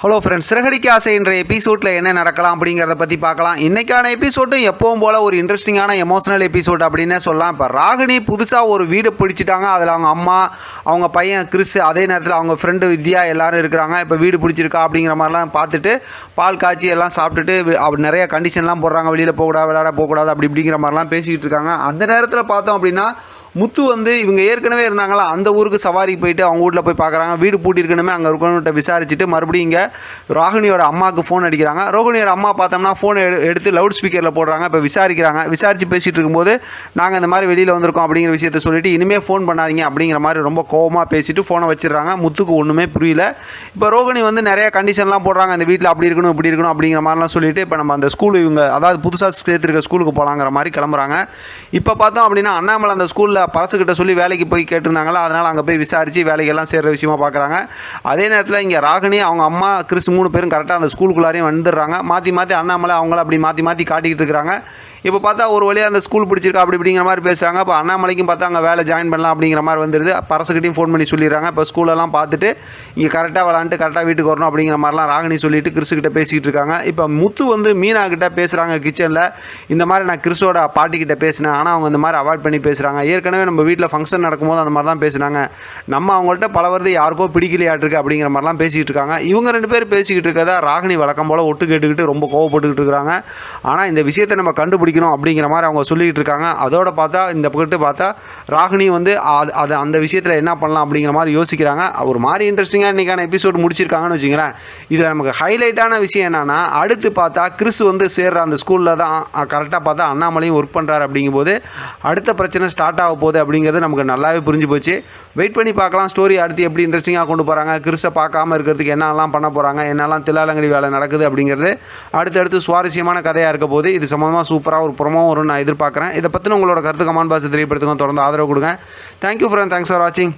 Hello friends, Siragadikka ஆசை என்ற எபிசோடில் என்ன நடக்கலாம் அப்படிங்கிறத பற்றி பார்க்கலாம். இன்றைக்கான எபிசோட்டும் எப்பவும் போல் ஒரு இன்ட்ரெஸ்டிங்கான எமோஷனல் எபிசோட் அப்படின்னே சொல்லலாம். இப்போ ராகினி புதுசாக ஒரு வீடு பிடிச்சிட்டாங்க. அதில் அவங்க அம்மா, அவங்க பையன் கிறிஸ், அதே நேரத்தில் அவங்க ஃப்ரெண்டு வித்யா எல்லோரும் இருக்கிறாங்க. இப்போ வீடு பிடிச்சிருக்கா அப்படிங்கிற மாதிரிலாம் பார்த்துட்டு பால் காய்ச்சி எல்லாம் சாப்பிட்டுட்டு அப்படி நிறைய கண்டிஷன்லாம் போடுறாங்க. வெளியில் போகக்கூடாது, விளையாட போகக்கூடாது, அப்படி இப்படிங்கிற மாதிரிலாம் பேசிக்கிட்டு இருக்காங்க. அந்த நேரத்தில் பார்த்தோம் அப்படின்னா முத்து வந்து இவங்க ஏற்கனவே இருந்தாங்களா அந்த ஊருக்கு சவாரிக்கு போயிட்டு அவங்க வீட்டில் போய் பார்க்குறாங்க. வீடு பூட்டியிருக்கணுமே அங்கே இருக்கணும்கிட்ட விசாரிச்சுட்டு மறுபடியும் இங்கே ரோகிணியோட அம்மாவுக்கு ஃபோன் அடிக்கிறாங்க. ரோகிணியோட அம்மா பார்த்தோம்னா ஃபோனை எடுத்து லவுட் ஸ்பீக்கரில் போடுறாங்க. இப்போ விசாரிக்கிறாங்க. விசாரித்து பேசிகிட்டு இருக்கும்போது நாங்கள் இந்த மாதிரி வெளியில் வந்திருக்கோம் அப்படிங்கிற விஷயத்த சொல்லிவிட்டு இனிமேல் ஃபோன் பண்ணாதீங்க அப்படிங்கிற மாதிரி ரொம்ப கோவமாக பேசிவிட்டு ஃபோனை வச்சிடுறாங்க. முத்துக்கு ஒன்றுமே புரியல. இப்போ ரோகிணி வந்து நிறைய கண்டிஷன்லாம் போடுறாங்க. அந்த வீட்டில் அப்படி இருக்கணும் இப்படி இருக்கணும் அப்படிங்கிற மாதிரிலாம் சொல்லிவிட்டு இப்போ நம்ம அந்த ஸ்கூல் இவங்க அதாவது புதுசாக சேர்த்துருக்க ஸ்கூலுக்கு போகலாங்கிற மாதிரி கிளம்புறாங்க. இப்போ பார்த்தோம் அப்படின்னா அண்ணாமலை அந்த ஸ்கூலில் பரசுக்கிட்ட சொல்லி வேலைக்கு போய் கேட்டிருந்தாங்களா, அதனால் அங்கே போய் விசாரித்து வேலைக்கெல்லாம் சேர்கிற விஷயமா பார்க்குறாங்க. அதே நேரத்தில் இங்கே ராகினி, அவங்க அம்மா, கிறிஸ் 3 பேரும் கரெக்டாக அந்த ஸ்கூலுக்குள்ளாரையும் வந்துடுறாங்க. மாற்றி மாற்றி அண்ணாமலை அவங்கள அப்படி மாற்றி மாற்றி காட்டிக்கிட்டு இருக்கிறாங்க. இப்போ பார்த்தா ஒரு வழியாக அந்த ஸ்கூல் பிடிச்சிருக்கா அப்படி இப்படிங்கிற மாதிரி பேசுகிறாங்க. இப்போ அண்ணாமலைக்கும் பார்த்தா அங்கே வேலை ஜாயின் பண்ணலாம் அப்படிங்கிற மாதிரி வந்துடுது. பரசுக்கிட்டையும் ஃபோன் பண்ணி சொல்லிடுறாங்க. இப்போ ஸ்கூலெல்லாம் பார்த்துட்டு இங்கே கரெக்டாக விளாண்டுட்டு கரெக்டாக வீட்டுக்கு வரணும் அப்படிங்கிற மாதிரிலாம் ராகினி சொல்லிட்டு கிறிஸ்கிட்ட பேசிக்கிட்டு இருக்காங்க. இப்போ முத்து வந்து மீனா கிட்ட பேசுகிறாங்க கிச்சனில். இந்த மாதிரி நான் கிறிஸோட பாட்டிக்கிட்ட பேசினேன், ஆனால் அவங்க இந்த மாதிரி அவாய்ட் பண்ணி பேசுகிறாங்க. ஏற்கனவே நம்ம வீட்டில் ஃபங்க்ஷன் நடக்கும்போது அந்த மாதிரி தான் பேசுனாங்க. நம்ம அவங்கள்ட்ட பல வருது யாருக்கோ பிடிக்கலையாட்டிருக்கு அப்படிங்கிற மாதிரிலாம் பேசிக்கிட்டு இருக்காங்க. இவங்க 2 பேர் பேசிக்கிட்டு இருக்கதா ராகினி வழக்கம் போல் ஒட்டு கேட்டுக்கிட்டு ரொம்ப கோவப்பட்டுக்கிட்டு இருக்கிறாங்க. ஆனால் இந்த விஷயத்தை நம்ம கண்டுபிடிக்கணும் அப்படிங்கிற மாதிரி அவங்க சொல்லிக்கிட்டு இருக்காங்க. அதோட பார்த்தா இந்த பக்கத்து பார்த்தா ராகினி வந்து அது அந்த விஷயத்தில் என்ன பண்ணலாம் அப்படிங்கிற மாதிரி யோசிக்கிறாங்க. ஒரு மாதிரி இன்ட்ரெஸ்டிங்காக இன்றைக்கான எபிசோட் முடிச்சிருக்காங்கன்னு வச்சுங்களேன். இதில் நமக்கு ஹைலைட்டான விஷயம் என்னென்னா, அடுத்து பார்த்தா கிறிஸ் வந்து சேர்ற அந்த ஸ்கூலில் தான் கரெக்டாக பார்த்தா அண்ணாமலையும் ஒர்க் பண்ணுறாரு. அப்படிங்கும்போது அடுத்த பிரச்சனை ஸ்டார்ட் ஆக போகுது அப்படிங்கிறது நமக்கு நல்லாவே புரிஞ்சு போச்சு. வெயிட் பண்ணி பார்க்கலாம் ஸ்டோரி அடுத்து எப்படி இன்ட்ரெஸ்டிங்காக கொண்டு போகிறாங்க. கிறிஸை பார்க்காம இருக்கிறதுக்கு என்னெல்லாம் பண்ண போகிறாங்க, என்னெல்லாம் தில்லாலங்கடி வேலை நடக்குது அப்படிங்கிறது அடுத்தடுத்து சுவாரஸ்யமான கதையாக இருக்க போது. இது சம்மந்தமாக சூப்பராக ஒரு ப்ரோமோ வரும்னு நான் எதிர்பார்க்குறேன். இதை பற்றின உங்களோட கருத்து கமெண்ட் பாக்ஸில் தெரியப்படுத்துங்க. தொடர்ந்து ஆதரவு கொடுங்க. தேங்க்யூ ஃப்ரெண்ட், தேங்க்ஸ் ஃபார் வாட்சிங்.